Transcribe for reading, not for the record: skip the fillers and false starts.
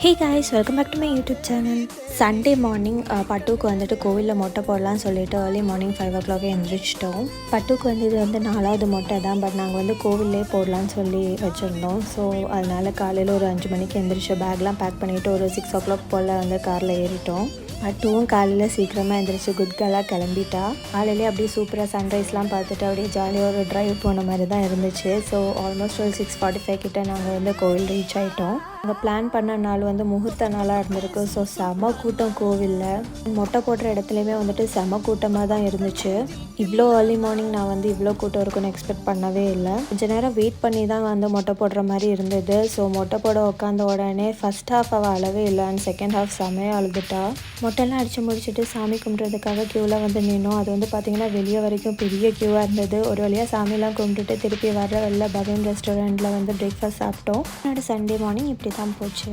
Hey guys, welcome back to my YouTube channel. Sunday morning பட்டுக்கு வந்துட்டு கோவிலில் மொட்டை போடலான்னு சொல்லிட்டு ஏர்லி மார்னிங் 5 o'clock எழுந்திரிச்சிட்டோம். பட்டுக்கு வந்து இது வந்து 4வது மொட்டை தான், பட் நாங்கள் வந்து கோவிலே போடலான்னு சொல்லி வச்சுருந்தோம். ஸோ அதனால் காலையில் ஒரு 5 மணிக்கு எழுந்திரிச்சு பேக்லாம் பேக் பண்ணிவிட்டு ஒரு 6 o'clock போல் வந்து காரில் ஏறிட்டோம். பட்டுவும் காலையில் சீக்கிரமாக எழுந்திரிச்சு குட் கேர்லாக கிளம்பிட்டா. காலையிலே அப்படியே சூப்பராக சன்ரைஸ்லாம் பார்த்துட்டு அப்படியே ஜாலியாக ஒரு ட்ரைவ் போன மாதிரி தான் இருந்துச்சு. ஸோ ஆல்மோஸ்ட் ஒரு 6:45 கிட்ட நாங்கள் வந்து கோவில் ரீச் ஆகிட்டோம். நாங்கள் பிளான் பண்ண நாள் வந்து முகூர்த்த நாளாக இருந்திருக்கு. ஸோ செம கூட்டம் கோவிலில். மொட்டை போடுற இடத்துலையுமே வந்துட்டு செம கூட்டமாக தான் இருந்துச்சு. இவ்வளோ ஏர்லி மார்னிங் நான் வந்து இவ்வளோ கூட்டம் இருக்குன்னு எக்ஸ்பெக்ட் பண்ணவே இல்லை. கொஞ்சம் நேரம் வெயிட் பண்ணி தான் வந்து மொட்டை போடுற மாதிரி இருந்தது. ஸோ மொட்டை போட உட்காந்த உடனே ஃபஸ்ட் ஹாஃப் அவள் அளவே இல்லை அண்ட் செகண்ட் ஹாஃப் செமையாக அழுதுட்டா. மொட்டைலாம் அடித்து முடிச்சுட்டு சாமி கும்பிட்றதுக்காக க்யூவில் வந்து நின்னோம். அது வந்து பார்த்திங்கன்னா வெளியே வரைக்கும் பெரிய க்யூவாக இருந்தது. ஒரு வழியாக சாமிலாம் கும்பிட்டுட்டு திருப்பி வர வெளில பகவன் ரெஸ்டாரண்ட்டில் வந்து பிரேக்ஃபாஸ்ட் சாப்பிட்டோம். என்னோட சண்டே மார்னிங் இப்படி தான் போச்சு.